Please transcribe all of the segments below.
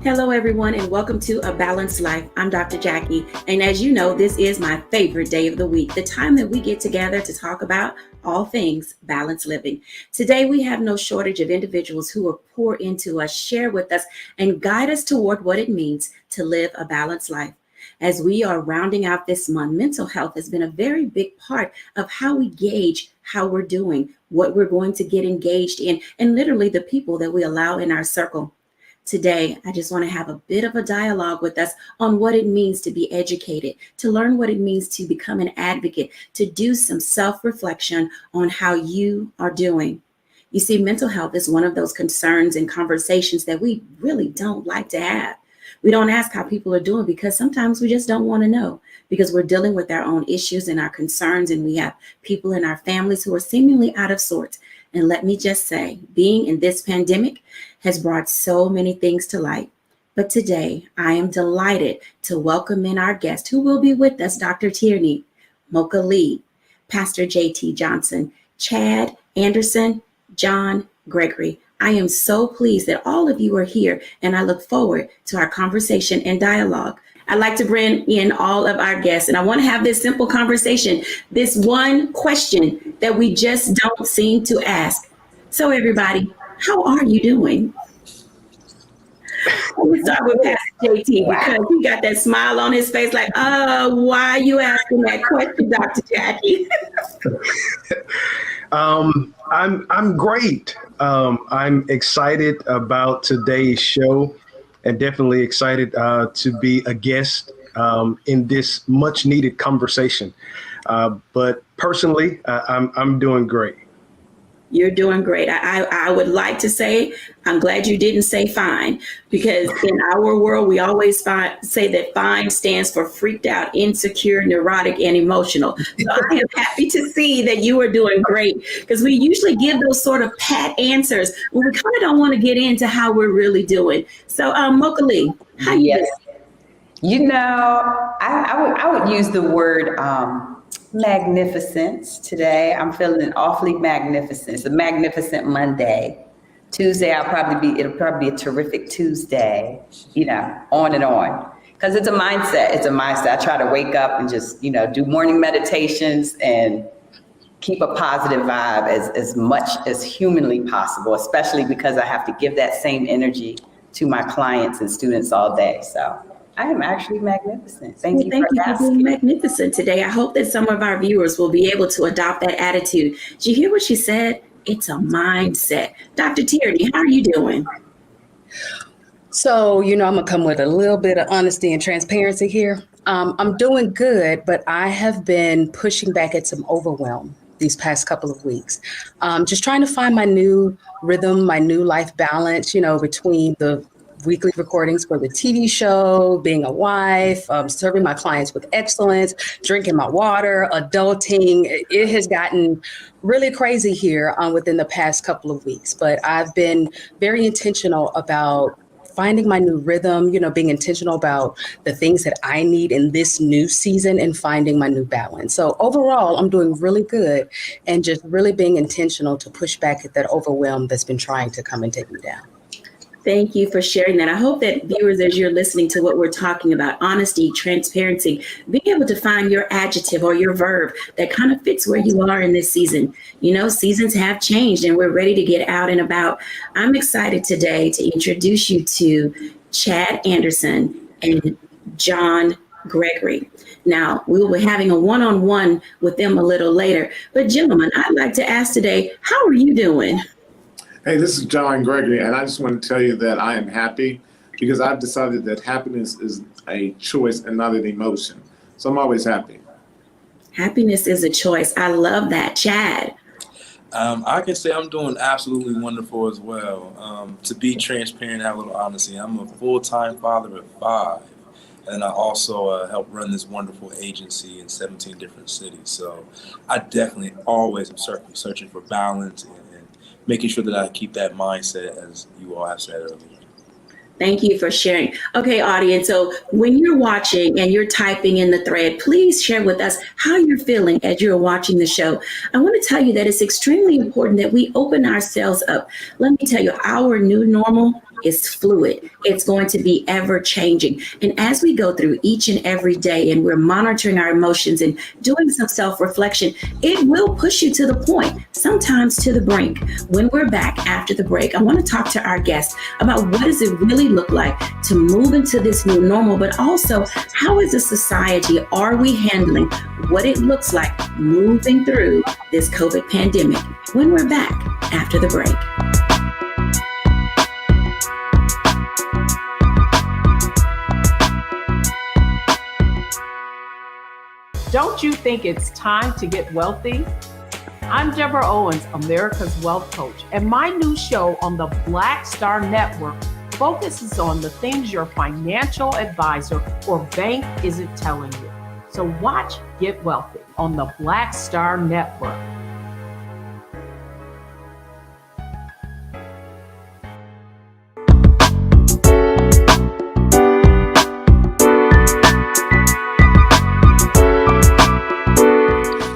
Hello, everyone, and welcome to A Balanced Life. I'm Dr. Jacquie, and as you know, this is my favorite day of the week, the time that we get together to talk about all things balanced living. Today, we have no shortage of individuals who will pour into us, share with us, and guide us toward what it means to live a balanced life. As we are rounding out this month, mental health has been a very big part of how we gauge how we're doing, what we're going to get engaged in, and literally the people that we allow in our circle. Today, I just want to have a bit of a dialogue with us on what it means to be educated, to learn what it means to become an advocate, to do some self-reflection on how you are doing. You see, mental health is one of those concerns and conversations that we really don't like to have. We don't ask how people are doing because sometimes we just don't want to know because we're dealing with our own issues and our concerns, and we have people in our families who are seemingly out of sorts. And let me just say, being in this pandemic has brought so many things to light. But today, I am delighted to welcome in our guest who will be with us, Dr. Tierney, Mocha Lee, Pastor J.T. Johnson, Chad Anderson, John Gregory. I am so pleased that all of you are here, and I look forward to our conversation and dialogue. I'd like to bring in all of our guests, and I want to have this simple conversation, this one question that we just don't seem to ask. So everybody, how are you doing? Let me start with Pastor JT because he got that smile on his face like, why are you asking that question, Dr. Jacquie? I'm great. I'm excited about today's show and definitely excited to be a guest in this much needed conversation. But personally, I'm doing great. You're doing great. I would like to say, I'm glad you didn't say fine, because in our world, we always say that fine stands for freaked out, insecure, neurotic, and emotional. So I am happy to see that you are doing great, because we usually give those sort of pat answers when we kind of don't want to get into how we're really doing. So Mocha Lee, how you doing? You know, I would use the word magnificence today. I'm feeling awfully magnificent. It's a magnificent Monday. Tuesday, it'll probably be a terrific Tuesday, on and on. Because it's a mindset. It's a mindset. I try to wake up and just, do morning meditations and keep a positive vibe as much as humanly possible, especially because I have to give that same energy to my clients and students all day. So I am actually magnificent. Thank you for being magnificent today. I hope that some of our viewers will be able to adopt that attitude. Did you hear what she said? It's a mindset. Dr. Tierney, how are you doing? So, I'm going to come with a little bit of honesty and transparency here. I'm doing good, but I have been pushing back at some overwhelm these past couple of weeks. Just trying to find my new rhythm, my new life balance, between the weekly recordings for the TV show, being a wife, serving my clients with excellence, drinking my water, adulting. It has gotten really crazy here within the past couple of weeks, but I've been very intentional about finding my new rhythm, being intentional about the things that I need in this new season and finding my new balance. So overall, I'm doing really good and just really being intentional to push back at that overwhelm that's been trying to come and take me down. Thank you for sharing that. I hope that viewers, as you're listening to what we're talking about, honesty, transparency, being able to find your adjective or your verb that kind of fits where you are in this season. Seasons have changed and we're ready to get out and about. I'm excited today to introduce you to Chad Anderson and John Gregory. Now, we will be having a one-on-one with them a little later. But gentlemen, I'd like to ask today, how are you doing? Hey, this is John Gregory, and I just want to tell you that I am happy because I've decided that happiness is a choice and not an emotion. So I'm always happy. Happiness is a choice. I love that. Chad? I can say I'm doing absolutely wonderful as well. To be transparent, have a little honesty, I'm a full-time father of 5. And I also help run this wonderful agency in 17 different cities. So I definitely always am searching for balance and making sure that I keep that mindset, as you all have said earlier. Thank you for sharing. Okay, audience, so when you're watching and you're typing in the thread, please share with us how you're feeling as you're watching the show. I want to tell you that it's extremely important that we open ourselves up. Let me tell you, our new normal is fluid. It's going to be ever changing. And as we go through each and every day and we're monitoring our emotions and doing some self-reflection, it will push you to the point, sometimes to the brink. When we're back after the break, I want to talk to our guests about what does it really look like to move into this new normal, but also how as a society are we handling what it looks like moving through this COVID pandemic, when we're back after the break. Don't you think it's time to get wealthy? I'm Deborah Owens, America's Wealth Coach, and my new show on the Black Star Network focuses on the things your financial advisor or bank isn't telling you. So watch Get Wealthy on the Black Star Network.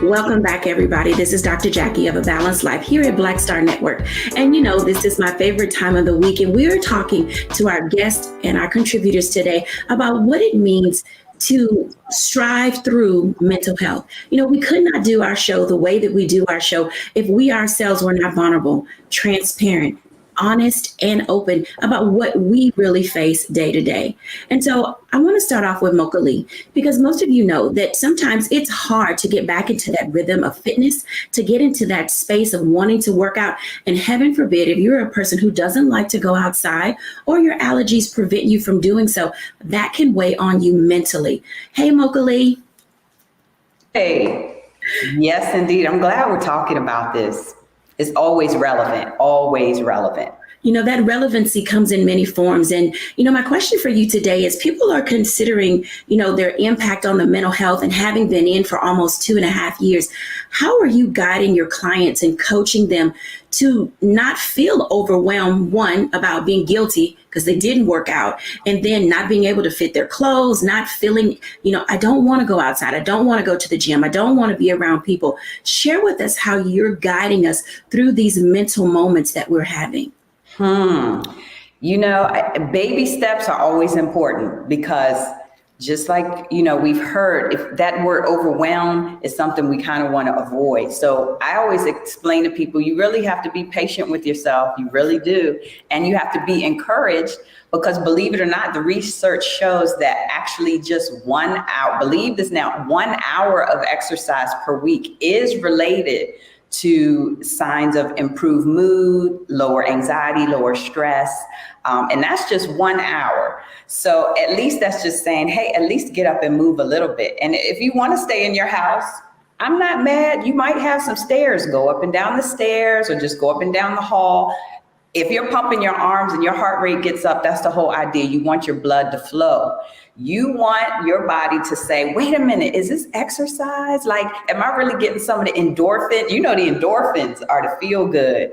Welcome back, everybody. This is Dr. Jacquie of A Balanced Life here at Black Star Network. And you know, this is my favorite time of the week, and we're talking to our guests and our contributors today about what it means to strive through mental health. You know, we could not do our show the way that we do our show if we ourselves were not vulnerable, transparent, honest, and open about what we really face day to day. And so I want to start off with Mocha Lee, because most of you know that sometimes it's hard to get back into that rhythm of fitness, to get into that space of wanting to work out. And heaven forbid, if you're a person who doesn't like to go outside or your allergies prevent you from doing so, that can weigh on you mentally. Hey, Mocha Lee. Hey, yes, indeed. I'm glad we're talking about this. It's always relevant, always relevant. You know, that relevancy comes in many forms. And, you know, my question for you today is people are considering, you know, their impact on the mental health and having been in for almost 2.5 years. How are you guiding your clients and coaching them to not feel overwhelmed, one, about being guilty because they didn't work out, and then not being able to fit their clothes, not feeling, you know, I don't want to go outside. I don't want to go to the gym. I don't want to be around people. Share with us how you're guiding us through these mental moments that we're having. You know, baby steps are always important because just like, you know, we've heard if that word overwhelm is something we kind of want to avoid. So I always explain to people, you really have to be patient with yourself. You really do. And you have to be encouraged because believe it or not, the research shows that actually just 1 hour, believe this now, 1 hour of exercise per week is related to signs of improved mood, lower anxiety, lower stress. And that's just 1 hour. So at least that's just saying, hey, at least get up and move a little bit. And if you want to stay in your house, I'm not mad. You might have some stairs, go up and down the stairs or just go up and down the hall. If you're pumping your arms and your heart rate gets up, that's the whole idea. You want your blood to flow. You want your body to say, wait a minute, is this exercise? Like, am I really getting some of the endorphin? You know, the endorphins are the feel good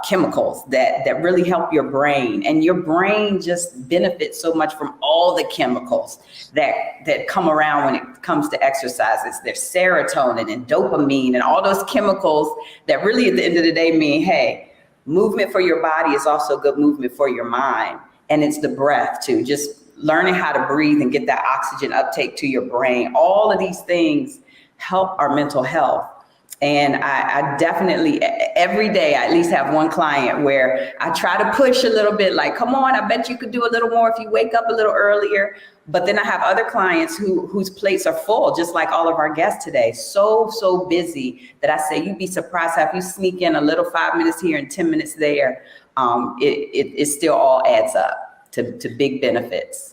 chemicals that really help your brain. And your brain just benefits so much from all the chemicals that come around when it comes to exercises. There's serotonin and dopamine and all those chemicals that really at the end of the day mean, hey, movement for your body is also good movement for your mind. And it's the breath too, just learning how to breathe and get that oxygen uptake to your brain. All of these things help our mental health. And I definitely, every day, I at least have one client where I try to push a little bit, like, come on, I bet you could do a little more if you wake up a little earlier. But then I have other clients whose plates are full, just like all of our guests today. So busy that I say, you'd be surprised how if you sneak in a little 5 minutes here and 10 minutes there, it still all adds up to big benefits.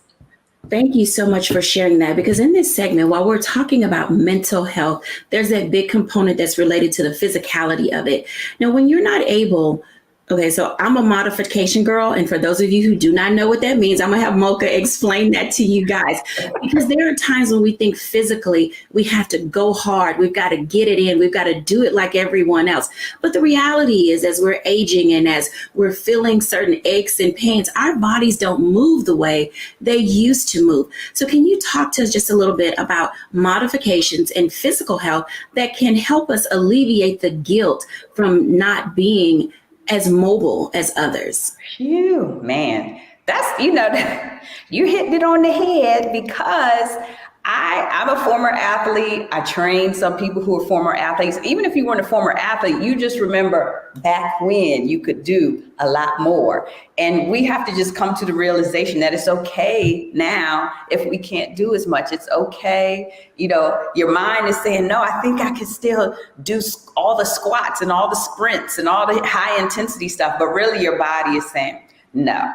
Thank you so much for sharing that, because in this segment, while we're talking about mental health, there's that big component that's related to the physicality of it. Now, when you're not able, okay, so I'm a modification girl. And for those of you who do not know what that means, I'm gonna have Mocha explain that to you guys, because there are times when we think physically we have to go hard. We've got to get it in. We've got to do it like everyone else. But the reality is, as we're aging and as we're feeling certain aches and pains, our bodies don't move the way they used to move. So can you talk to us just a little bit about modifications and physical health that can help us alleviate the guilt from not being as mobile as others? Phew, man, that's, you hit it on the head, because I'm a former athlete. I trained some people who are former athletes. Even if you weren't a former athlete, you just remember back when you could do a lot more. And we have to just come to the realization that it's okay now if we can't do as much. It's okay. Your mind is saying, no, I think I can still do all the squats and all the sprints and all the high intensity stuff. But really your body is saying, no.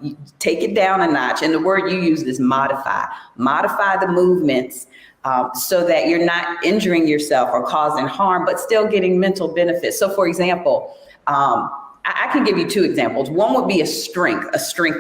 You take it down a notch. And the word you used is modify. Modify the movements so that you're not injuring yourself or causing harm, but still getting mental benefits. So for example, I can give you two examples. One would be a strength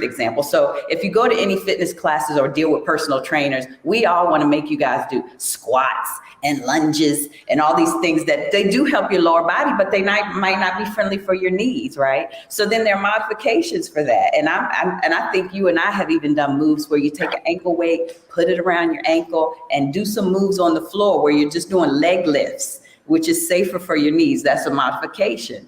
example. So if you go to any fitness classes or deal with personal trainers, we all want to make you guys do squats and lunges and all these things that they do help your lower body, but they might not be friendly for your knees, right? So then there are modifications for that. And I think you and I have even done moves where you take an ankle weight, put it around your ankle, and do some moves on the floor where you're just doing leg lifts, which is safer for your knees. That's a modification.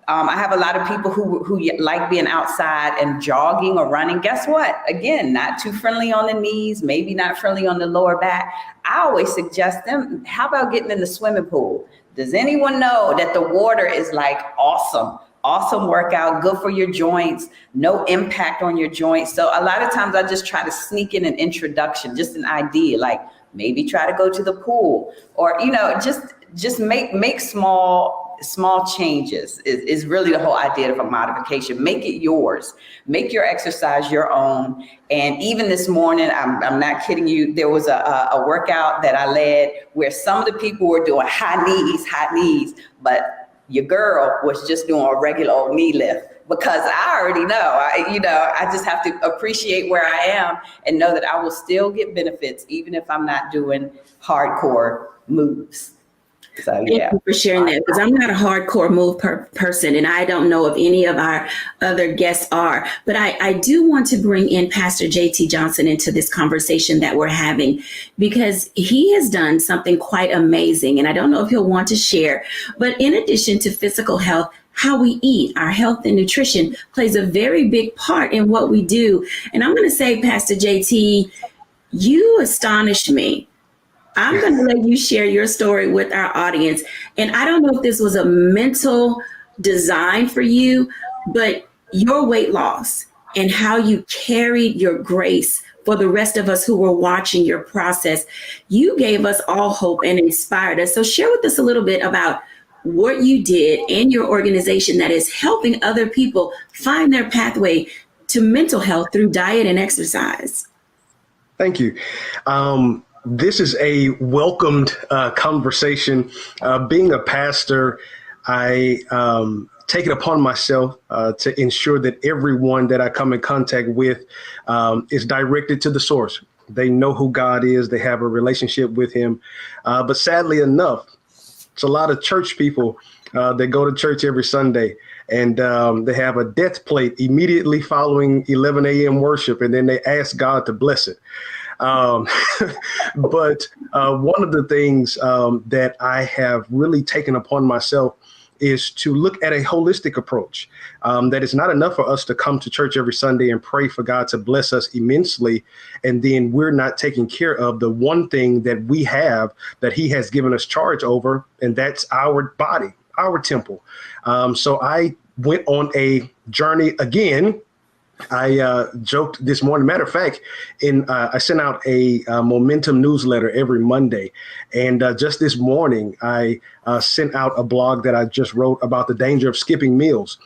I have a lot of people who like being outside and jogging or running. Guess what? Again, not too friendly on the knees, maybe not friendly on the lower back. I always suggest them, how about getting in the swimming pool? Does anyone know that the water is like awesome workout, good for your joints, no impact on your joints? So a lot of times I just try to sneak in an introduction, just an idea, like maybe try to go to the pool, or, just make small changes is really the whole idea of a modification. Make it yours. Make your exercise your own. And even this morning, I'm not kidding you, there was a workout that I led where some of the people were doing high knees, but your girl was just doing a regular old knee lift, because I already know, I just have to appreciate where I am and know that I will still get benefits even if I'm not doing hardcore moves. So, Thank you for sharing that, because I'm not a hardcore move person, and I don't know if any of our other guests are. But I do want to bring in Pastor J.T. Johnson into this conversation that we're having, because he has done something quite amazing. And I don't know if he'll want to share, but in addition to physical health, how we eat, our health and nutrition plays a very big part in what we do. And I'm going to say, Pastor J.T., you astonish me. I'm going to let you share your story with our audience. And I don't know if this was a mental design for you, but your weight loss and how you carried your grace for the rest of us who were watching your process, you gave us all hope and inspired us. So share with us a little bit about what you did and your organization that is helping other people find their pathway to mental health through diet and exercise. Thank you. This is a welcomed conversation. Being a pastor, I take it upon myself to ensure that everyone that I come in contact with is directed to the source. They know who God is. They have a relationship with him. But sadly enough, it's a lot of church people that go to church every Sunday, and they have a death plate immediately following 11 a.m. worship, and then they ask God to bless it. But one of the things that I have really taken upon myself is to look at a holistic approach. That it's not enough for us to come to church every Sunday and pray for God to bless us immensely, and then we're not taking care of the one thing that we have that he has given us charge over, and that's our body, our temple. So I went on a journey again. I joked this morning. Matter of fact, I sent out a Momentum newsletter every Monday. And just this morning, I sent out a blog that I just wrote about the danger of skipping meals.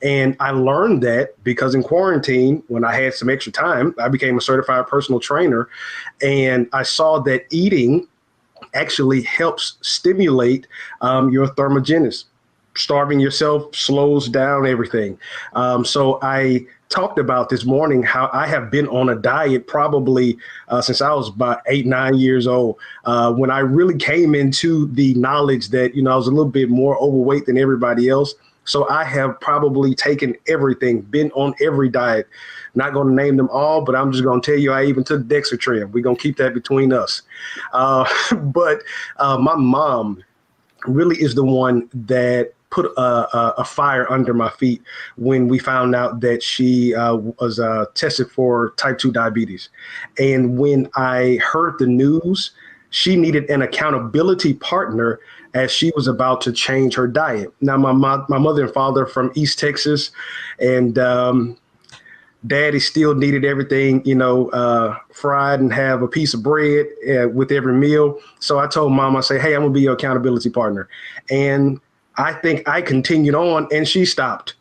And I learned that because in quarantine, when I had some extra time, I became a certified personal trainer. And I saw that eating actually helps stimulate your thermogenesis. Starving yourself slows down everything. So I talked about this morning how I have been on a diet probably since I was about 8-9 years old, when I really came into the knowledge that, I was a little bit more overweight than everybody else. So I have probably taken everything, been on every diet. Not going to name them all, but I'm just going to tell you, I even took Dexatrim. We're going to keep that between us. But my mom really is the one that put a fire under my feet when we found out that she was tested for type 2 diabetes. And when I heard the news, she needed an accountability partner as she was about to change her diet. Now, my mother and father are from East Texas, and Daddy still needed everything, fried and have a piece of bread with every meal. So I told Mom, I say, hey, I'm gonna be your accountability partner. And I think I continued on and she stopped.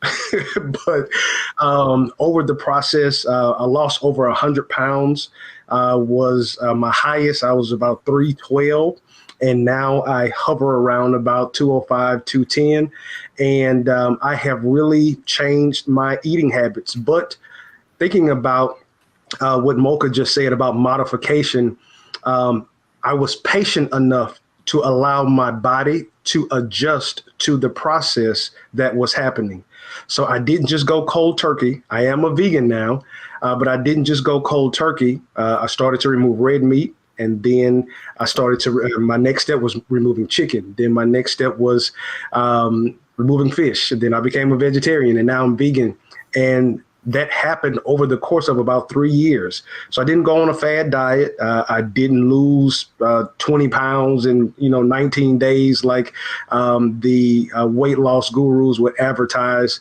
But over the process, I lost over 100 pounds, was my highest. I was about 312. And now I hover around about 205, 210. And I have really changed my eating habits. But thinking about what Mocha just said about modification, I was patient enough to allow my body to adjust to the process that was happening. So I didn't just go cold turkey. I am a vegan now, but I didn't just go cold turkey. I started to remove red meat. And then I started to, my next step was removing chicken. Then my next step was removing fish. And then I became a vegetarian and now I'm vegan. And that happened over the course of about 3 years. So I didn't go on a fad diet. I didn't lose 20 pounds in 19 days like the weight loss gurus would advertise.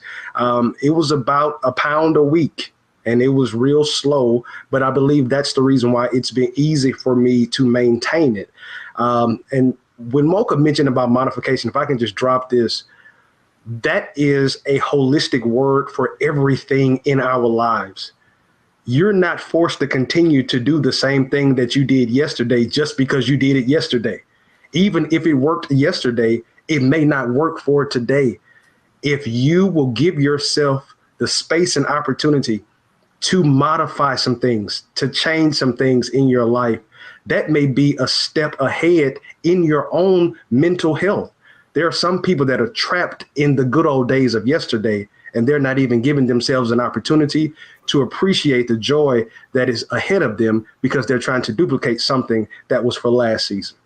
It was about a pound a week. And it was real slow, but I believe that's the reason why it's been easy for me to maintain it. And when Mocha mentioned about modification, if I can just drop this, that is a holistic word for everything in our lives. You're not forced to continue to do the same thing that you did yesterday just because you did it yesterday. Even if it worked yesterday, it may not work for today. If you will give yourself the space and opportunity to modify some things, to change some things in your life, that may be a step ahead in your own mental health. There are some people that are trapped in the good old days of yesterday, and they're not even giving themselves an opportunity to appreciate the joy that is ahead of them because they're trying to duplicate something that was for last season.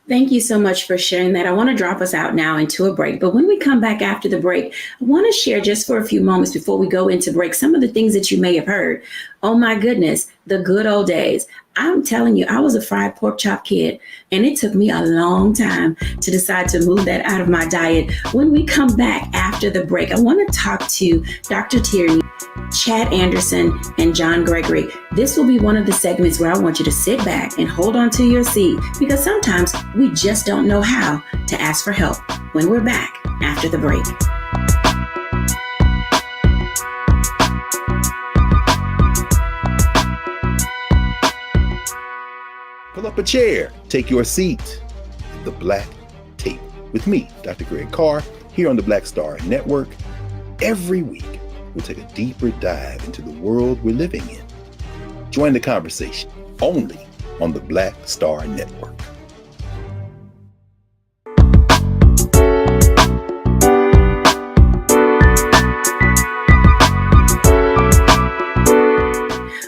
Thank you so much for sharing that. I want to drop us out now into a break. But when we come back after the break, I want to share just for a few moments before we go into break some of the things that you may have heard. Oh, my goodness, the good old days. I'm telling you, I was a fried pork chop kid, and it took me a long time to decide to move that out of my diet. When we come back after the break, I want to talk to Dr. Tierney, Chad Anderson, and John Gregory. This will be one of the segments where I want you to sit back and hold on to your seat because sometimes we just don't know how to ask for help. When we're back after the break. Pull up a chair, take your seat. The Black Tape with me, Dr. Greg Carr, here on the Black Star Network. Every week, we'll take a deeper dive into the world we're living in. Join the conversation only on the Black Star Network.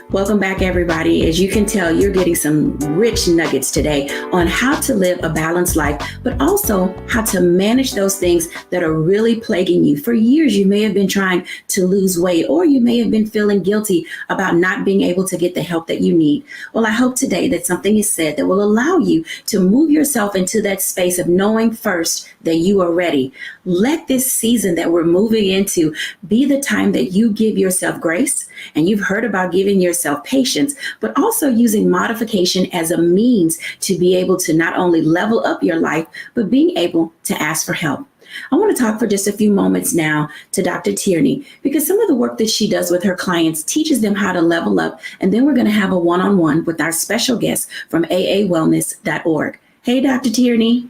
Welcome back, everybody. As you can tell, you're getting some rich nuggets today on how to live a balanced life, but also how to manage those things that are really plaguing you. For years, you may have been trying to lose weight, or you may have been feeling guilty about not being able to get the help that you need. Well, I hope today that something is said that will allow you to move yourself into that space of knowing first that you are ready. Let this season that we're moving into be the time that you give yourself grace. And you've heard about giving yourself patience, but also using modification as a means to be able to not only level up your life, but being able to ask for help. I want to talk for just a few moments now to Dr. Tierney, because some of the work that she does with her clients teaches them how to level up. And then we're going to have a one-on-one with our special guest from aawellness.org. Hey, Dr. Tierney.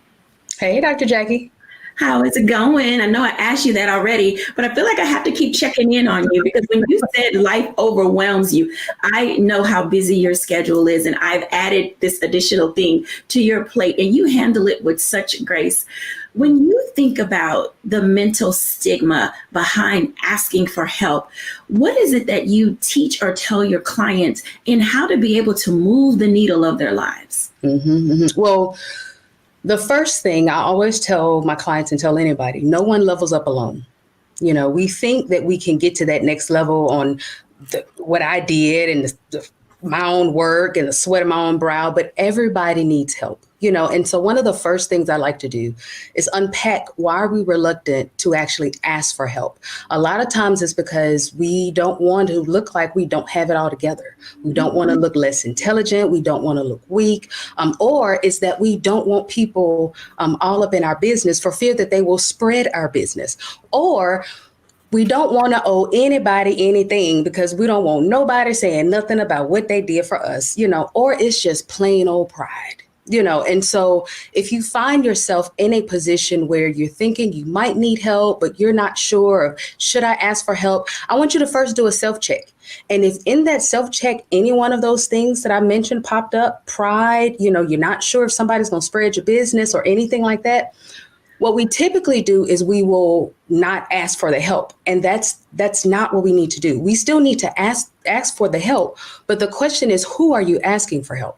Hey, Dr. Jackie. How is it going? I know I asked you that already, but I feel like I have to keep checking in on you because when you said life overwhelms you, I know how busy your schedule is, and I've added this additional thing to your plate, and you handle it with such grace. When you think about the mental stigma behind asking for help, what is it that you teach or tell your clients in how to be able to move the needle of their lives? Well, The first thing I always tell my clients and tell anybody, no one levels up alone. You know, we think that we can get to that next level on what I did and my own work and the sweat of my own brow, but everybody needs help, you know. And so one of the first things I like to do is unpack why are we reluctant to actually ask for help. A lot of times it's because we don't want to look like we don't have it all together. We don't want to look less intelligent. We don't want to look weak. Or it's that we don't want people all up in our business for fear that they will spread our business. Or we don't want to owe anybody anything because we don't want nobody saying nothing about what they did for us, you know, or it's just plain old pride, you know. And so if you find yourself in a position where you're thinking you might need help, but you're not sure of, should I ask for help? I want you to first do a self-check. And if in that self-check, any one of those things that I mentioned popped up, pride, you know, you're not sure if somebody's going to spread your business or anything like that, what we typically do is we will not ask for the help. And that's not what we need to do. We still need to ask for the help. But the question is, who are you asking for help?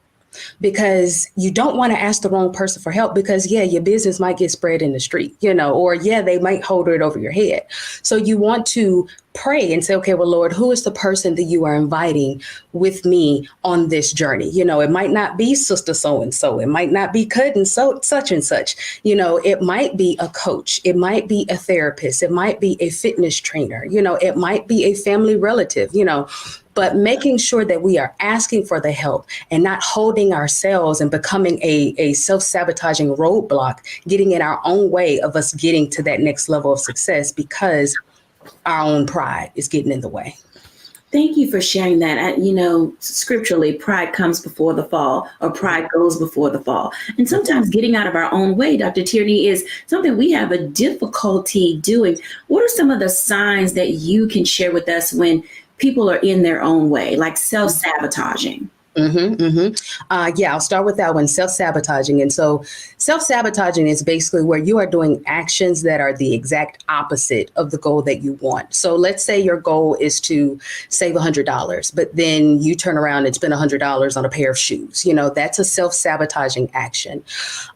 Because you don't want to ask the wrong person for help because, yeah, your business might get spread in the street, you know, or, yeah, they might hold it over your head. So you want to pray and say, okay, well, Lord, who is the person that you are inviting with me on this journey? You know, it might not be sister so-and-so. It might not be cousin such and such. You know, it might be a coach. It might be a therapist. It might be a fitness trainer. You know, it might be a family relative, you know, but making sure that we are asking for the help and not holding ourselves and becoming a self-sabotaging roadblock, getting in our own way of us getting to that next level of success because our own pride is getting in the way. Thank you for sharing that. You know, scripturally, pride comes before the fall, or pride goes before the fall. And sometimes getting out of our own way, Dr. Tierney, is something we have a difficulty doing. What are some of the signs that you can share with us when people are in their own way, like self-sabotaging? Yeah, I'll start with that one, self-sabotaging. And so self-sabotaging is basically where you are doing actions that are the exact opposite of the goal that you want. So let's say your goal is to save $100, but then you turn around and spend $100 on a pair of shoes. You know, that's a self-sabotaging action.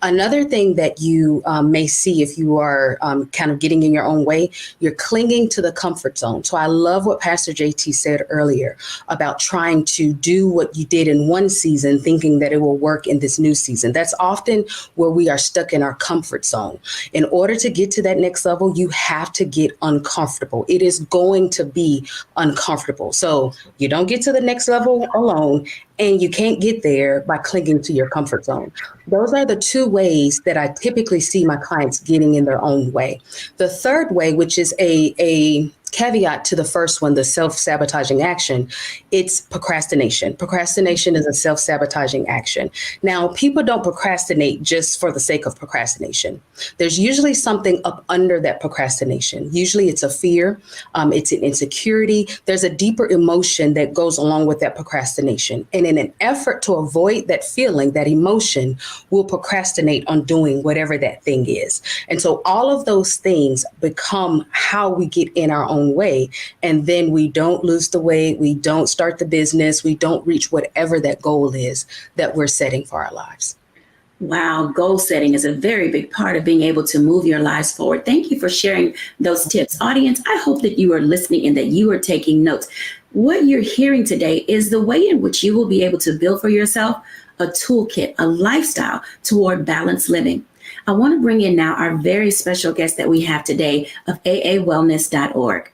Another thing that you may see if you are kind of getting in your own way, you're clinging to the comfort zone. So I love what Pastor JT said earlier about trying to do what you did in one season, thinking that it will work in this new season. That's often where we are stuck in our comfort zone. In order to get to that next level, you have to get uncomfortable. It is going to be uncomfortable. So you don't get to the next level alone, and you can't get there by clinging to your comfort zone. Those are the two ways that I typically see my clients getting in their own way. The third way, which is a caveat to the first one, the self-sabotaging action, it's procrastination. Procrastination is a self-sabotaging action. Now, people don't procrastinate just for the sake of procrastination. There's usually something up under that procrastination. Usually it's a fear, it's an insecurity. There's a deeper emotion that goes along with that procrastination. And in an effort to avoid that feeling, that emotion, we'll procrastinate on doing whatever that thing is. And so all of those things become how we get in our own way. And then we don't lose the weight, we don't start the business, we don't reach whatever that goal is that we're setting for our lives. Wow, goal setting is a very big part of being able to move your lives forward. Thank you for sharing those tips. Audience, I hope that you are listening and that you are taking notes. What you're hearing today is the way in which you will be able to build for yourself a toolkit, a lifestyle toward balanced living. I want to bring in now our very special guest that we have today of aawellness.org.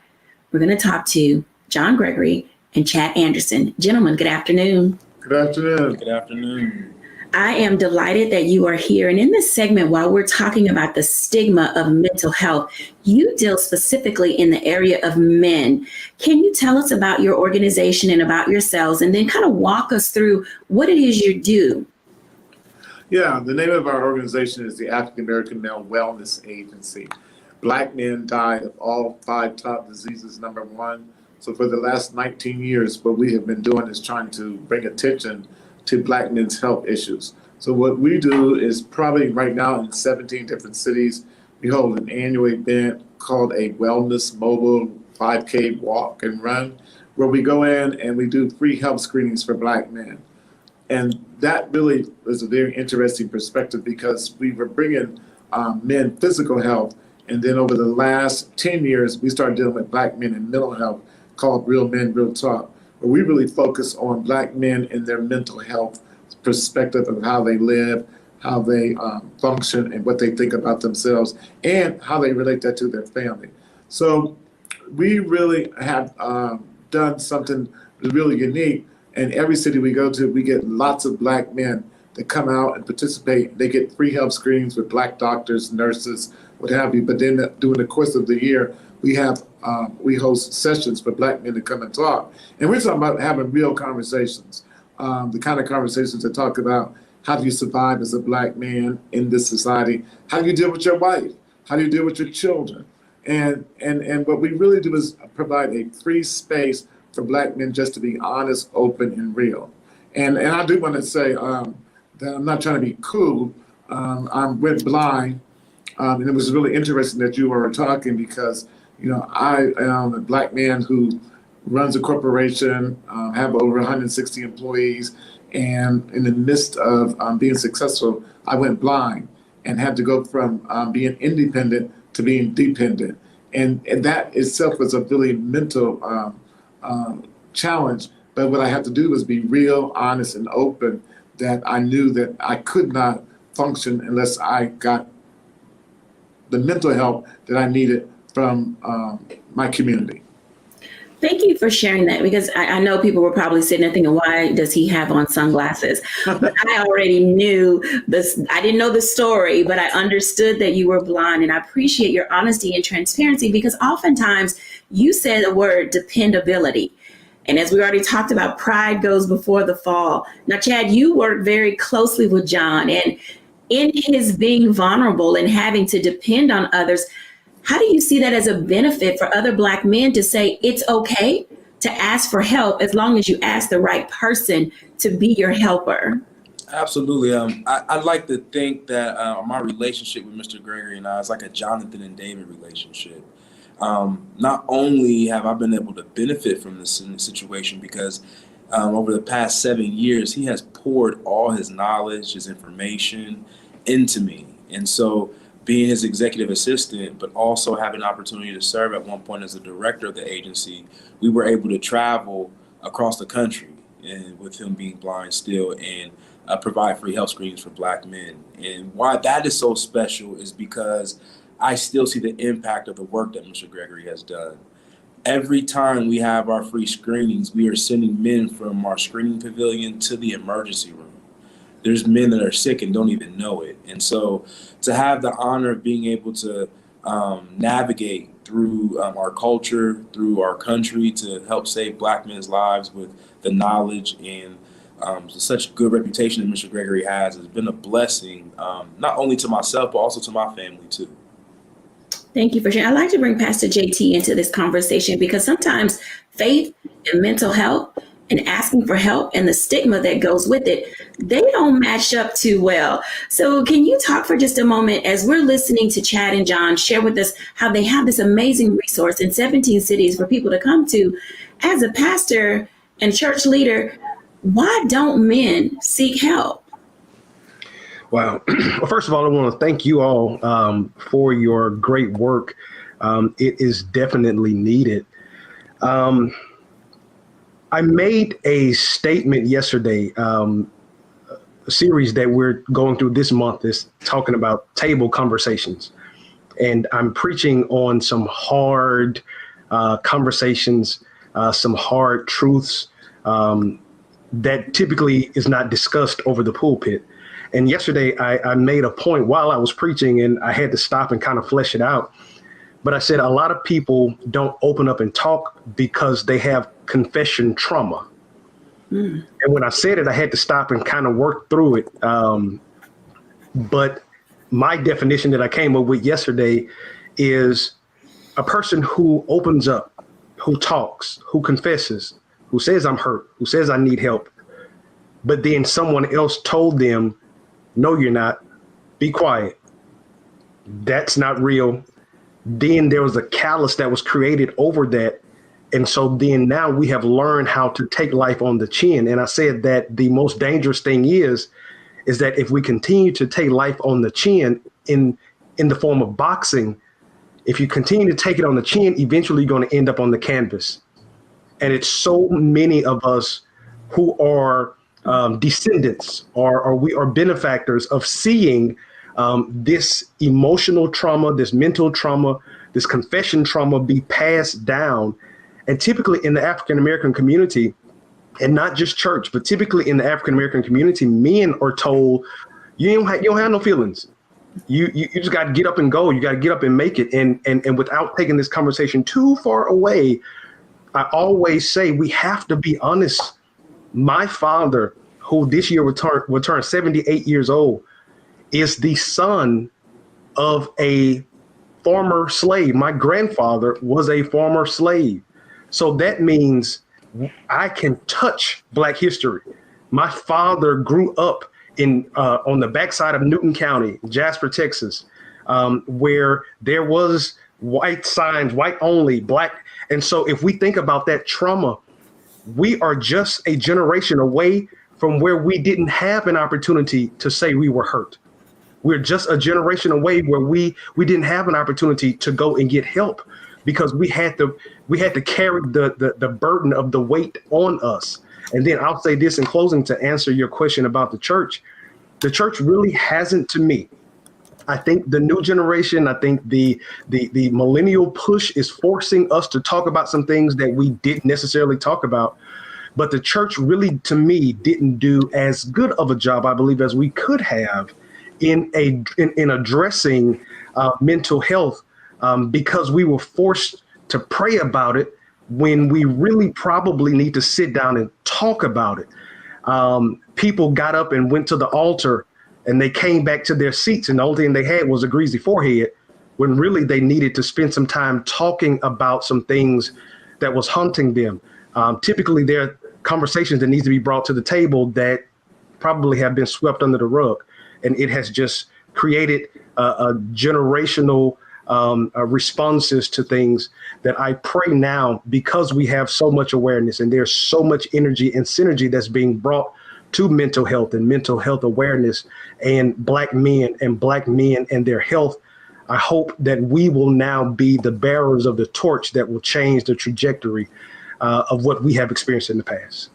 We're going to talk to John Gregory and Chad Anderson. Gentlemen, good afternoon. Good afternoon. Good afternoon. I am delighted that you are here. And in this segment, while we're talking about the stigma of mental health, you deal specifically in the area of men. Can you tell us about your organization and about yourselves, and then kind of walk us through what it is you do? Yeah, the name of our organization is the African American Male Wellness Agency. Black men die of all 5 top diseases, number 1. So for the last 19 years, what we have been doing is trying to bring attention to Black men's health issues. So what we do is probably right now in 17 different cities, we hold an annual event called a Wellness Mobile 5K Walk and Run, where we go in and we do free health screenings for Black men. And that really was a very interesting perspective because we were bringing men physical health. And then over the last 10 years, we started dealing with Black men in mental health called Real Men, Real Talk, where we really focus on Black men and their mental health perspective of how they live, how they function, and what they think about themselves, and how they relate that to their family. So we really have done something really unique. And every city we go to, we get lots of Black men that come out and participate. They get free health screenings with Black doctors, nurses, what have you. But then during the course of the year, we host sessions for Black men to come and talk. And we're talking about having real conversations, the kind of conversations that talk about how do you survive as a Black man in this society? How do you deal with your wife? How do you deal with your children? And what we really do is provide a free space for Black men just to be honest, open, and real. And I do want to say that I'm not trying to be cool. I went blind, and it was really interesting that you were talking because, I am a Black man who runs a corporation, have over 160 employees, and in the midst of being successful, I went blind and had to go from being independent to being dependent. And that itself was a really mental challenge. But what I had to do was be real, honest, and open, that I knew that I could not function unless I got the mental help that I needed from my community. Thank you for sharing that, because I know people were probably sitting there thinking, why does he have on sunglasses? But I already knew this. I didn't know the story, but I understood that you were blind, and I appreciate your honesty and transparency, because oftentimes you said the word dependability. And as we already talked about, pride goes before the fall. Now, Chad, you work very closely with John, and in his being vulnerable and having to depend on others, how do you see that as a benefit for other Black men to say it's okay to ask for help as long as you ask the right person to be your helper? Absolutely. I'd like to think that my relationship with Mr. Gregory and I is like a Jonathan and David relationship. Not only have I been able to benefit from this situation because over the past 7 years, he has poured all his knowledge, his information into me. And so being his executive assistant, but also having an opportunity to serve at one point as the director of the agency, we were able to travel across the country, and with him being blind still, and provide free health screenings for Black men. And why that is so special is because I still see the impact of the work that Mr. Gregory has done. Every time we have our free screenings, we are sending men from our screening pavilion to the emergency room. There's men that are sick and don't even know it. And so to have the honor of being able to navigate through our culture, through our country, to help save Black men's lives with the knowledge and such good reputation that Mr. Gregory has been a blessing, not only to myself, but also to my family too. Thank you for sharing. I'd like to bring Pastor JT into this conversation, because sometimes faith and mental health and asking for help and the stigma that goes with it, they don't match up too well. So can you talk for just a moment as we're listening to Chad and John share with us how they have this amazing resource in 17 cities for people to come to? As a pastor and church leader, why don't men seek help? Wow. Well, first of all, I want to thank you all for your great work. It is definitely needed. I made a statement yesterday. A series that we're going through this month is talking about table conversations. And I'm preaching on some hard conversations, some hard truths that typically is not discussed over the pulpit. And yesterday I made a point while I was preaching, and I had to stop and kind of flesh it out. But I said a lot of people don't open up and talk because they have confession trauma. And when I said it, I had to stop and kind of work through it. But my definition that I came up with yesterday is a person who opens up, who talks, who confesses, who says I'm hurt, who says I need help. But then someone else told them, no, you're not. Be quiet. That's not real. Then there was a callus that was created over that. And so then now we have learned how to take life on the chin. And I said that the most dangerous thing is that if we continue to take life on the chin in the form of boxing, if you continue to take it on the chin, eventually you're going to end up on the canvas. And it's so many of us who are descendants or we are benefactors of seeing this emotional trauma, this mental trauma, this confession trauma be passed down. And typically in the African-American community, and not just church, but typically in the African-American community, men are told, you don't have no feelings. You just got to get up and go. You got to get up and make it. And without taking this conversation too far away, I always say we have to be honest. My father, who this year will turn 78 years old, is the son of a former slave. My grandfather was a former slave. So that means I can touch Black history. My father grew up on the backside of Newton County, Jasper, Texas, where there was white signs, white only, Black. And so if we think about that trauma, we are just a generation away from where we didn't have an opportunity to say we were hurt. We're just a generation away where we didn't have an opportunity to go and get help because we had to carry the burden of the weight on us. And then I'll say this in closing to answer your question about the church. The church really hasn't, to me. I think the new generation, I think the millennial push is forcing us to talk about some things that we didn't necessarily talk about. But the church really, to me, didn't do as good of a job, I believe, as we could have in addressing mental health because we were forced to pray about it when we really probably need to sit down and talk about it. People got up and went to the altar and they came back to their seats and the only thing they had was a greasy forehead when really they needed to spend some time talking about some things that was haunting them. Typically, there are conversations that need to be brought to the table that probably have been swept under the rug. And it has just created a generational responses to things that I pray now, because we have so much awareness and there's so much energy and synergy that's being brought to mental health and mental health awareness and Black men and their health. I hope that we will now be the bearers of the torch that will change the trajectory of what we have experienced in the past.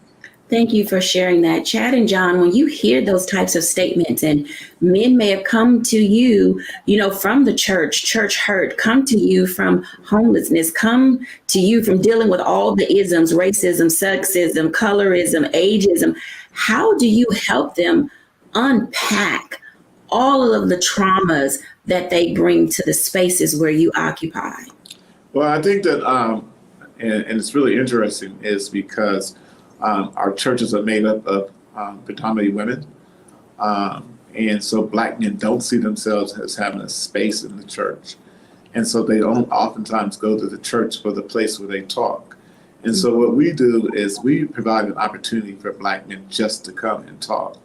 Thank you for sharing that. Chad and John, when you hear those types of statements and men may have come to you, from the church hurt, come to you from homelessness, come to you from dealing with all the isms, racism, sexism, colorism, ageism, how do you help them unpack all of the traumas that they bring to the spaces where you occupy? Well, I think that, and it's really interesting, is because our churches are made up of predominantly women. And so Black men don't see themselves as having a space in the church. And so they don't oftentimes go to the church for the place where they talk. And so what we do is we provide an opportunity for Black men just to come and talk.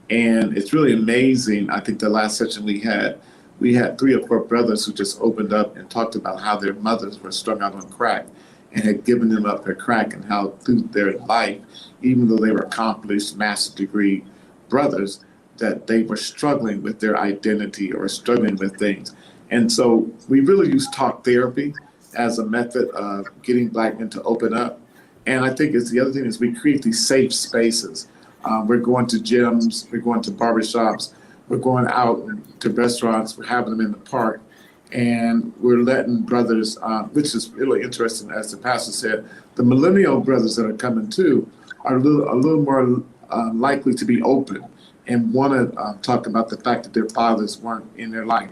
And it's really amazing. I think the last session we had 3 or 4 brothers who just opened up and talked about how their mothers were strung out on crack and had given them up their crack, and how through their life, even though they were accomplished master's degree brothers, that they were struggling with their identity or struggling with things. And so we really use talk therapy as a method of getting Black men to open up. And I think it's the other thing is we create these safe spaces. We're going to gyms, we're going to barbershops, we're going out to restaurants, we're having them in the park. And we're letting brothers, which is really interesting, as the pastor said, the millennial brothers that are coming too are a little more likely to be open and want to talk about the fact that their fathers weren't in their life.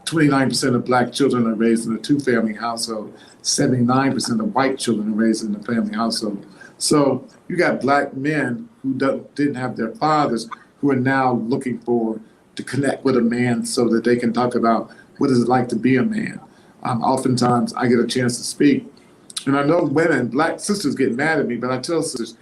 29% of Black children are raised in a 2-family household. 79% of white children are raised in a family household. So you got Black men who didn't have their fathers who are now looking to connect with a man so that they can talk about what is it like to be a man. Oftentimes I get a chance to speak, and I know women, Black sisters get mad at me, but I tell sisters,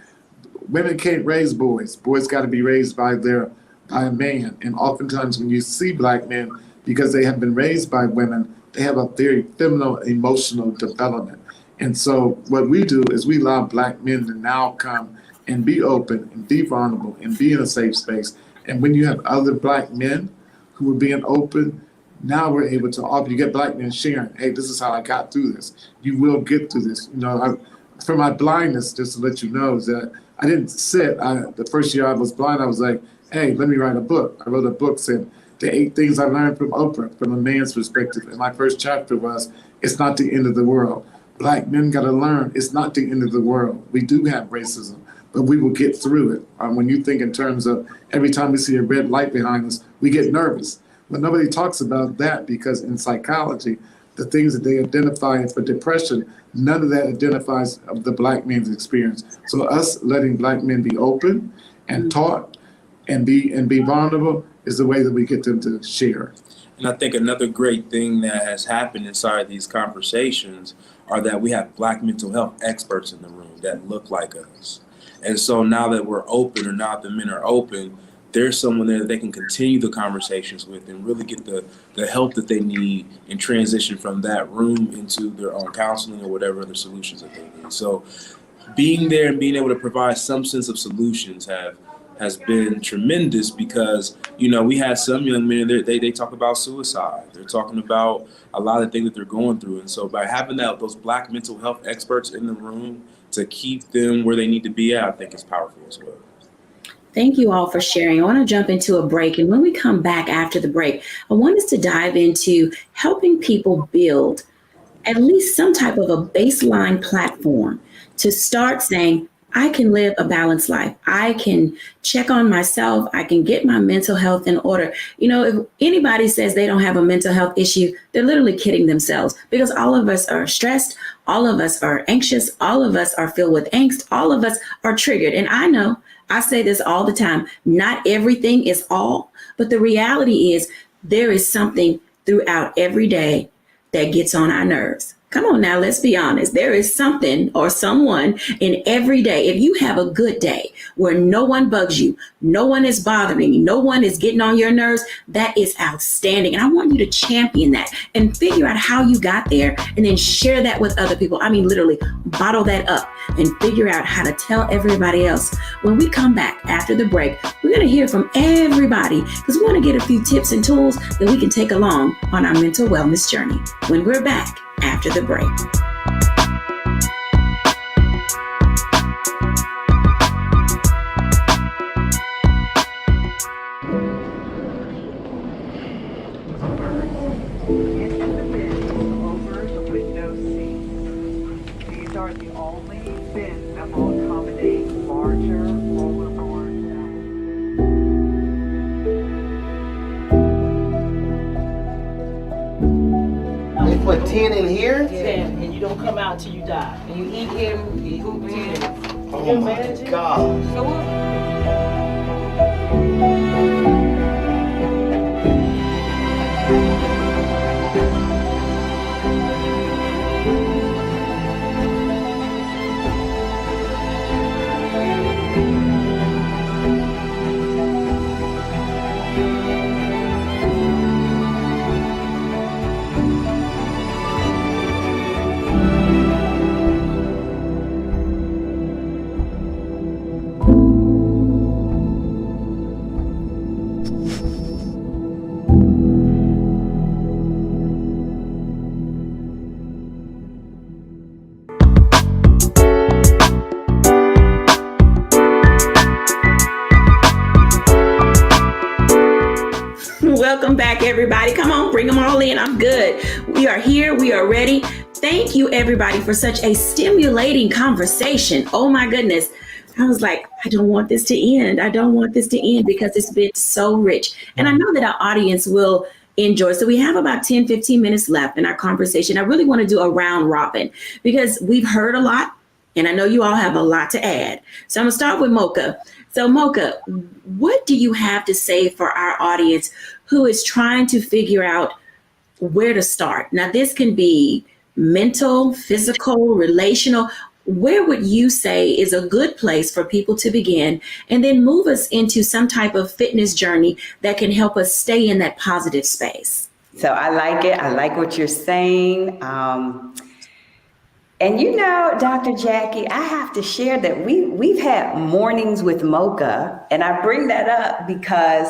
women can't raise boys. Boys got to be raised by a man. And oftentimes when you see Black men, because they have been raised by women, they have a very feminine emotional development. And so what we do is we allow Black men to now come and be open and be vulnerable and be in a safe space. And when you have other Black men who are being open, now we're able to offer. You get Black men sharing, hey, this is how I got through this. You will get through this. You know, for my blindness, just to let you know, is that I didn't sit. The first year I was blind, I was like, hey, let me write a book. I wrote a book saying the 8 things I learned from Oprah from a man's perspective. And my first chapter was, it's not the end of the world. Black men got to learn it's not the end of the world. We do have racism, but we will get through it. When you think in terms of every time we see a red light behind us, we get nervous. But nobody talks about that because in psychology, the things that they identify for depression, none of that identifies of the Black man's experience. So us letting Black men be open and taught and be vulnerable is the way that we get them to share. And I think another great thing that has happened inside these conversations are that we have Black mental health experts in the room that look like us. And so now that we're open, or now that the men are open, there's someone there that they can continue the conversations with and really get the help that they need and transition from that room into their own counseling or whatever other solutions that they need. So being there and being able to provide some sense of solutions has been tremendous because, you know, we had some young men, they talk about suicide. They're talking about a lot of things that they're going through. And so by having those Black mental health experts in the room to keep them where they need to be at, I think is powerful as well. Thank you all for sharing. I want to jump into a break. And when we come back after the break, I want us to dive into helping people build at least some type of a baseline platform to start saying, I can live a balanced life. I can check on myself. I can get my mental health in order. You know, if anybody says they don't have a mental health issue, they're literally kidding themselves, because all of us are stressed. All of us are anxious. All of us are filled with angst. All of us are triggered. And I know I say this all the time. Not everything is all, but the reality is there is something throughout every day that gets on our nerves. Come on now, let's be honest. There is something or someone in every day. If you have a good day where no one bugs you, no one is bothering you, no one is getting on your nerves, that is outstanding. And I want you to champion that and figure out how you got there and then share that with other people. I mean, literally bottle that up and figure out how to tell everybody else. When we come back after the break, we're going to hear from everybody because we want to get a few tips and tools that we can take along on our mental wellness journey. When we're back after the break. These are the only bins that will accommodate larger rollerboards. They put 10 in here? 10, and you don't come out till you die. And you eat him, you eat 10. Oh my God. Welcome back, everybody. Come on, bring them all in. I'm good. We are here. We are ready. Thank you, everybody, for such a stimulating conversation. Oh, my goodness. I was like, I don't want this to end. I don't want this to end because it's been so rich. And I know that our audience will enjoy. So we have about 10, 15 minutes left in our conversation. I really want to do a round robin because we've heard a lot. And I know you all have a lot to add. So I'm going to start with Mocha. So Mocha, what do you have to say for our audience who is trying to figure out where to start? Now, this can be mental, physical, relational. Where would you say is a good place for people to begin and then move us into some type of fitness journey that can help us stay in that positive space? So I like it. I like what you're saying. And you know, Dr. Jackie, I have to share that we've had mornings with Mocha, and I bring that up because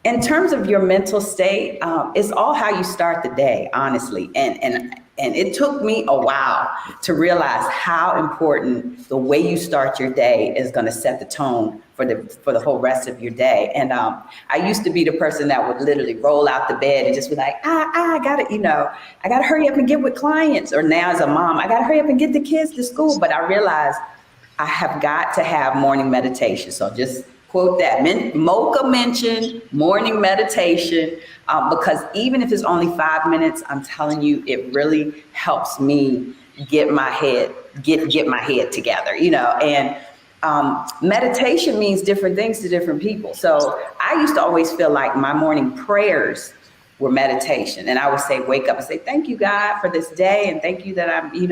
in terms of your mental state, it's all how you start the day, honestly. And it took me a while to realize how important the way you start your day is going to set the tone for the whole rest of your day. And I used to be the person that would literally roll out the bed and just be like, I gotta, I gotta hurry up and get with clients. Or now as a mom, I gotta hurry up and get the kids to school. But I realized I have got to have morning meditation. So just quote that. Mocha mentioned morning meditation because even if it's only 5 minutes, I'm telling you, it really helps me get my head together, and meditation means different things to different people. So I used to always feel like my morning prayers were meditation. And I would say, wake up and say, thank you, God, for this day. And thank you that I'm, going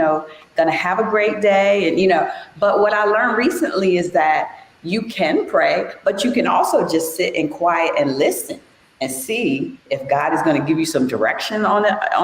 to have a great day. And, but what I learned recently is that you can pray, but you can also just sit in quiet and listen and see if God is going to give you some direction on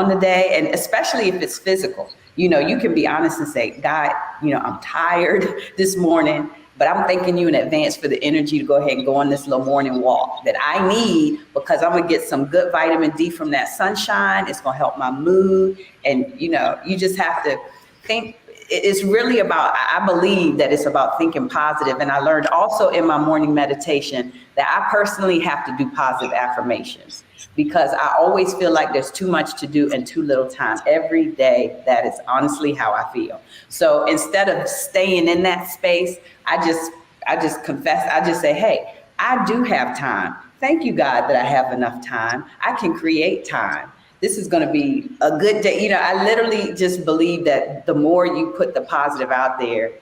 the day. And especially if it's physical, you can be honest and say, God, I'm tired this morning, but I'm thanking you in advance for the energy to go ahead and go on this little morning walk that I need, because I'm going to get some good vitamin D from that sunshine. It's going to help my mood. And, you just have to think. It's really about, I believe that it's about thinking positive. And I learned also in my morning meditation that I personally have to do positive affirmations, because I always feel like there's too much to do and too little time every day. That is honestly how I feel. So instead of staying in that space, I just confess, I just say, hey, I do have time. Thank you, God, that I have enough time. I can create time. This is going to be a good day. I literally just believe that the more you put the positive out there,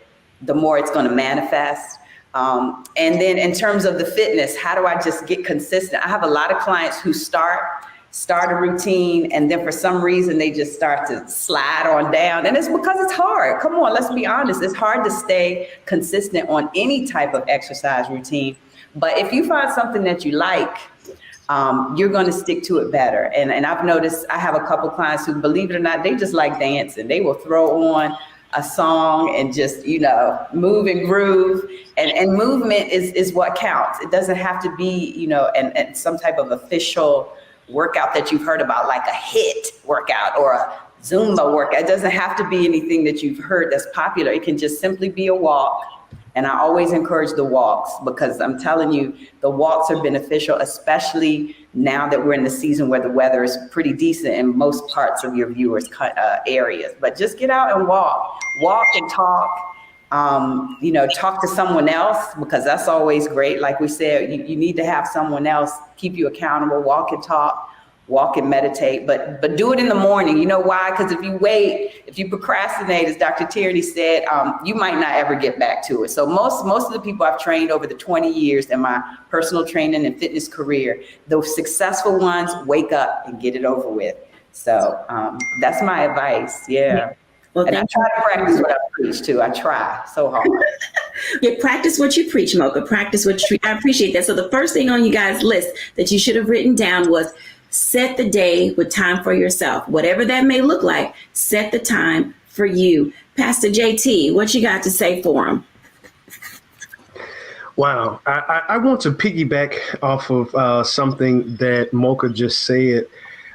the more it's going to manifest. And then in terms of the fitness, how do I just get consistent? I have a lot of clients who start a routine, and then for some reason they just start to slide on down. And it's because it's hard. Come on, let's be honest. It's hard to stay consistent on any type of exercise routine. But if you find something that you like, you're going to stick to it better. And I've noticed, I have a couple clients who, believe it or not, they just like dancing. They will throw on a song and just, move and groove. And movement is what counts. It doesn't have to be, and some type of official workout that you've heard about, like a HIIT workout or a Zumba workout. It doesn't have to be anything that you've heard that's popular. It can just simply be a walk. And I always encourage the walks, because I'm telling you, the walks are beneficial, especially now that we're in the season where the weather is pretty decent in most parts of your viewers' areas. But just get out and walk and talk, talk to someone else, because that's always great. Like we said, you need to have someone else keep you accountable. Walk and talk, walk and meditate, but do it in the morning. You know why? Because if you procrastinate, as Dr. Tierney said, you might not ever get back to it. So most of the people I've trained over the 20 years in my personal training and fitness career, those successful ones, wake up and get it over with. So that's my advice. Yeah. Well, and I try to practice what I preach too. I try so hard. Yeah, practice what you preach, Mocha. Practice what you preach. I appreciate that. So the first thing on you guys' list that you should have written down was set the day with time for yourself. Whatever that may look like, set the time for you. Pastor JT, what you got to say for him? Wow. I want to piggyback off of something that Mocha just said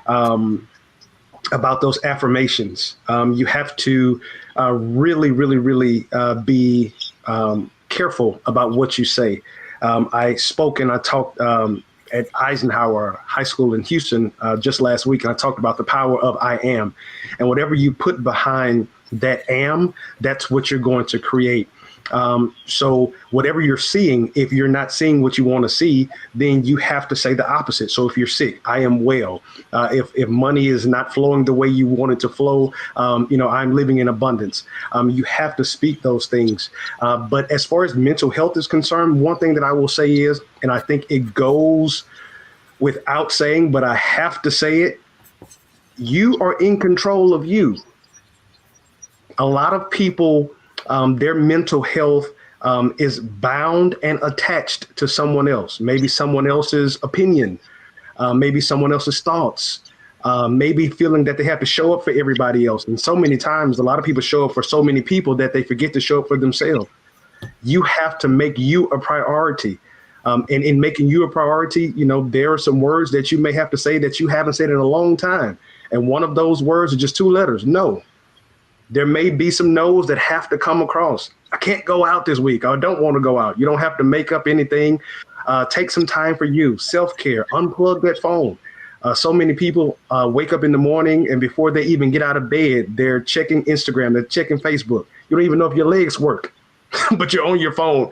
about those affirmations. You have to really, really, really be careful about what you say. I spoke and I talked at Eisenhower High School in Houston just last week, and I talked about the power of I am. And whatever you put behind that am, that's what you're going to create. So whatever you're seeing, if you're not seeing what you want to see, then you have to say the opposite. So if you're sick, I am well. If money is not flowing the way you want it to flow, I'm living in abundance. You have to speak those things. But as far as mental health is concerned, one thing that I will say is, and I think it goes without saying, but I have to say it, you are in control of you. A lot of people, their mental health is bound and attached to someone else, maybe someone else's opinion, maybe someone else's thoughts. maybe feeling that they have to show up for everybody else. And so many times, a lot of people show up for so many people that they forget to show up for themselves. You have to make you a priority. And in making you a priority, there are some words that you may have to say that you haven't said in a long time. And one of those words are just 2 letters, no. There may be some no's that have to come across. I can't go out this week. I don't want to go out. You don't have to make up anything. Take some time for you. Self-care. Unplug that phone. So many people wake up in the morning, and before they even get out of bed, they're checking Instagram. They're checking Facebook. You don't even know if your legs work, but you're on your phone.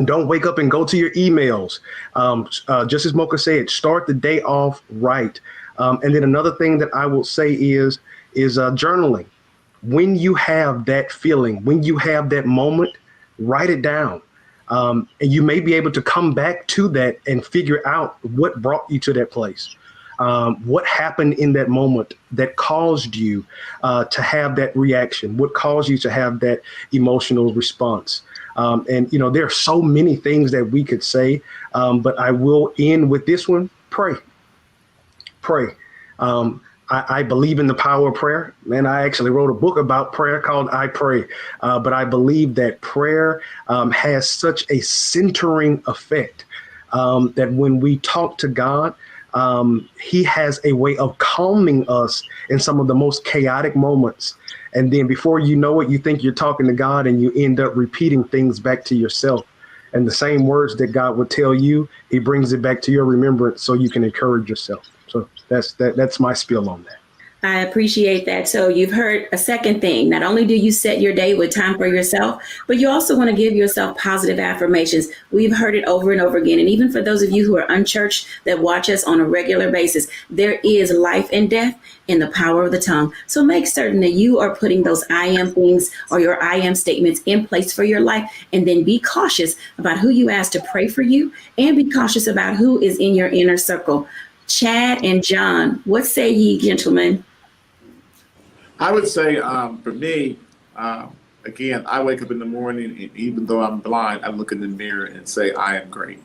Don't wake up and go to your emails. Just as Mocha said, start the day off right. And then another thing that I will say is journaling. When you have that feeling, when you have that moment, write it down. And you may be able to come back to that and figure out what brought you to that place. What happened in that moment that caused you to have that reaction? What caused you to have that emotional response? And there are so many things that we could say, but I will end with this one. Pray. I believe in the power of prayer. Man, I actually wrote a book about prayer called I Pray. But I believe that prayer has such a centering effect that when we talk to God, he has a way of calming us in some of the most chaotic moments. And then before you know it, you think you're talking to God and you end up repeating things back to yourself. And the same words that God would tell you, he brings it back to your remembrance so you can encourage yourself. So that's my spiel on that. I appreciate that. So you've heard a second thing. Not only do you set your day with time for yourself, but you also want to give yourself positive affirmations. We've heard it over and over again. And even for those of you who are unchurched that watch us on a regular basis, there is life and death in the power of the tongue. So make certain that you are putting those I am things or your I am statements in place for your life. And then be cautious about who you ask to pray for you, and be cautious about who is in your inner circle. Chad and John, what say ye, gentlemen? I would say for me, again, I wake up in the morning, and even though I'm blind, I look in the mirror and say, I am great.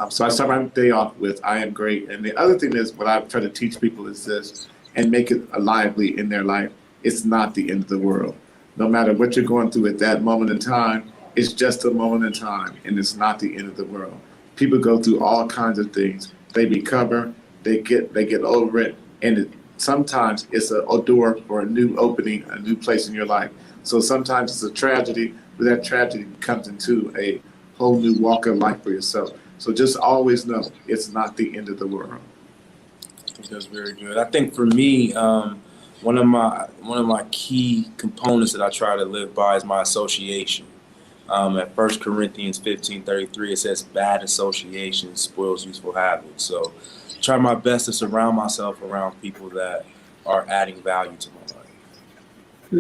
So I start my day off with, I am great. And the other thing is, what I try to teach people is this, and make it lively in their life. It's not the end of the world. No matter what you're going through at that moment in time, it's just a moment in time, and it's not the end of the world. People go through all kinds of things. They recover, they get over it, and sometimes it's a door for a new opening, a new place in your life. So sometimes it's a tragedy, but that tragedy comes into a whole new walk of life for yourself. So just always know it's not the end of the world. I think that's very good. I think for me, one of my key components that I try to live by is my association. At 1 Corinthians 15:33, it says, bad association spoils useful habits. So try my best to surround myself around people that are adding value to my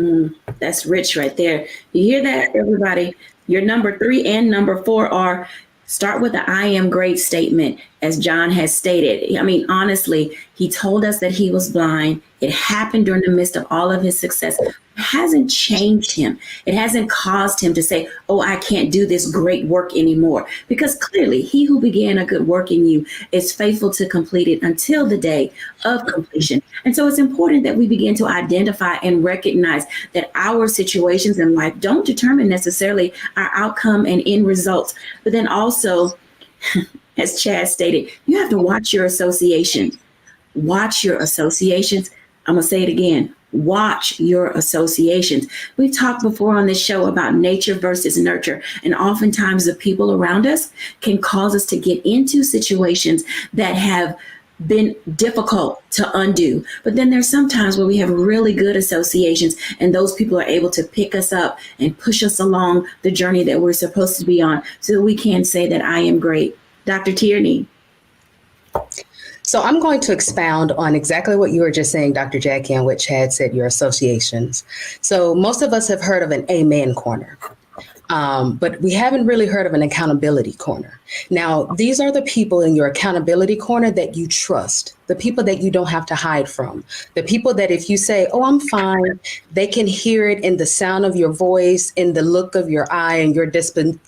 life. That's rich right there. You hear that, everybody? Your number 3 and number 4 are start with the I am great statement, as John has stated. I mean, honestly, he told us that he was blind. It happened during the midst of all of his success. It hasn't changed him. It hasn't caused him to say, oh, I can't do this great work anymore. Because clearly, he who began a good work in you is faithful to complete it until the day of completion. And so it's important that we begin to identify and recognize that our situations in life don't determine necessarily our outcome and end results. But then also, as Chad stated, you have to watch your associations. Watch your associations. I'm going to say it again. Watch your associations. We've talked before on this show about nature versus nurture. And oftentimes the people around us can cause us to get into situations that have been difficult to undo. But then there's some times where we have really good associations, and those people are able to pick us up and push us along the journey that we're supposed to be on, so that we can say that I am great. Dr. Tierney. So I'm going to expound on exactly what you were just saying, Dr. Jacquie, and what Chad said, your associations. So most of us have heard of an amen corner. But we haven't really heard of an accountability corner. Now, these are the people in your accountability corner that you trust, the people that you don't have to hide from, the people that if you say, oh, I'm fine, they can hear it in the sound of your voice, in the look of your eye, and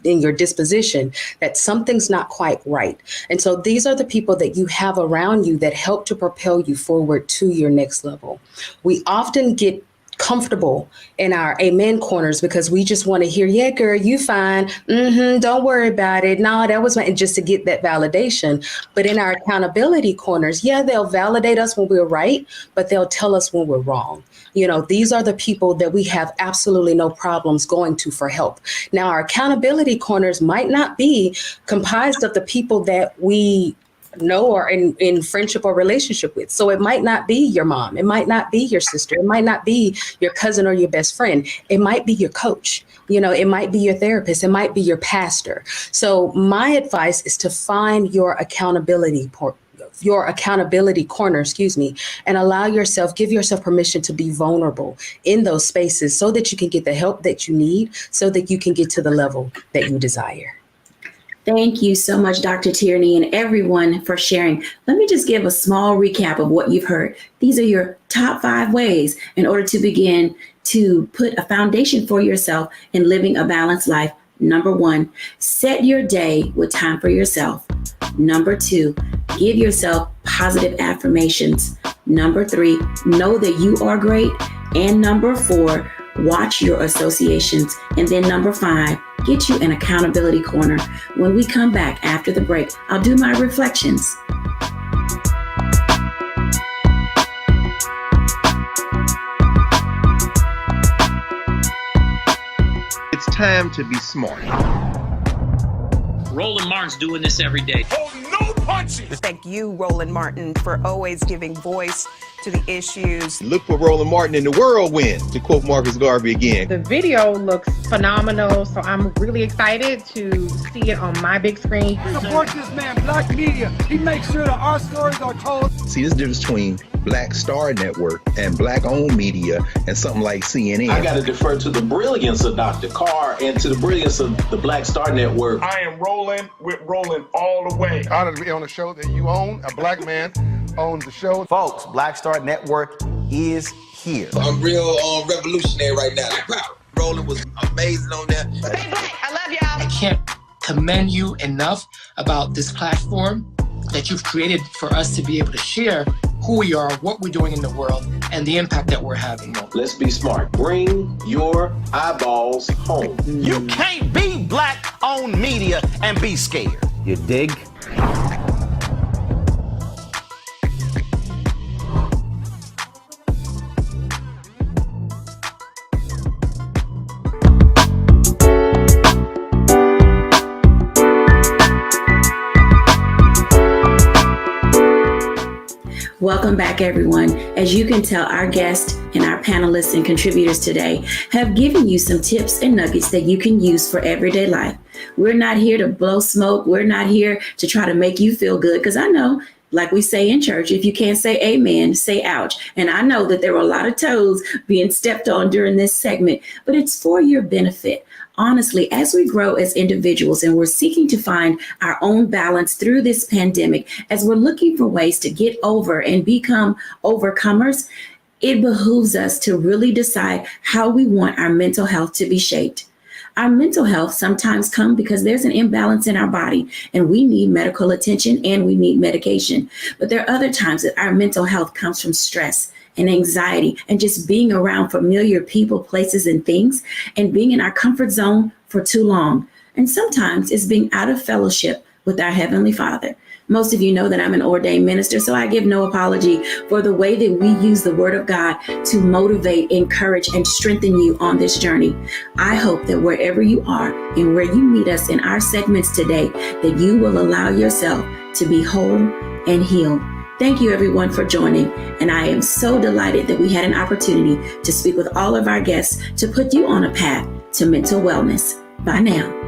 in your disposition, that something's not quite right. And so these are the people that you have around you that help to propel you forward to your next level. We often get comfortable in our amen corners because we just want to hear, yeah, girl, you fine. Don't worry about it. No, that was just to get that validation. But in our accountability corners, yeah, they'll validate us when we're right, but they'll tell us when we're wrong. You know, these are the people that we have absolutely no problems going to for help. Now, our accountability corners might not be comprised of the people that we know or in friendship or relationship with. So it might not be your mom. It might not be your sister. It might not be your cousin or your best friend. It might be your coach. You know, it might be your therapist. It might be your pastor. So my advice is to find your accountability corner, and allow yourself, give yourself permission to be vulnerable in those spaces so that you can get the help that you need, so that you can get to the level that you desire. Thank you so much, Dr. Tierney, and everyone for sharing. Let me just give a small recap of what you've heard. These are your top 5 ways in order to begin to put a foundation for yourself in living a balanced life. Number 1, set your day with time for yourself. Number 2, give yourself positive affirmations. Number 3, know that you are great. And number 4, watch your associations. And then number 5, get you an accountability corner. When we come back after the break, I'll do my reflections. It's time to be smart. Roland Martin's doing this every day. Oh, no punches! Thank you, Roland Martin, for always giving voice to the issues. Look for Roland Martin in the whirlwind, to quote Marcus Garvey again. The video looks phenomenal, so I'm really excited to see it on my big screen. Support this man, Black Media. He makes sure that our stories are told. See, this difference between Black Star Network and Black-owned media and something like CNN. I got to defer to the brilliance of Dr. Carr and to the brilliance of the Black Star Network. I am rolling with Roland all the way. Honored to be on a show that you own. A black man owns the show. Folks, Black Star Network is here. I'm real revolutionary right now. Roland was amazing on that. Hey, Black, I love y'all. I can't commend you enough about this platform that you've created for us to be able to share who we are, what we're doing in the world, and the impact that we're having. Let's be smart. Bring your eyeballs home. You can't be Black-owned media and be scared. You dig? Welcome back, everyone. As you can tell, our guests and our panelists and contributors today have given you some tips and nuggets that you can use for everyday life. We're not here to blow smoke. We're not here to try to make you feel good, because I know, like we say in church, if you can't say amen, say ouch. And I know that there were a lot of toes being stepped on during this segment, but it's for your benefit. Honestly, as we grow as individuals and we're seeking to find our own balance through this pandemic, as we're looking for ways to get over and become overcomers, it behooves us to really decide how we want our mental health to be shaped. Our mental health sometimes comes because there's an imbalance in our body and we need medical attention and we need medication. But there are other times that our mental health comes from stress and anxiety and just being around familiar people, places, and things, and being in our comfort zone for too long. And sometimes it's being out of fellowship with our Heavenly Father. Most of you know that I'm an ordained minister, so I give no apology for the way that we use the Word of God to motivate, encourage, and strengthen you on this journey. I hope that wherever you are and where you meet us in our segments today, that you will allow yourself to be whole and healed. Thank you, everyone, for joining. And I am so delighted that we had an opportunity to speak with all of our guests to put you on a path to mental wellness. Bye now.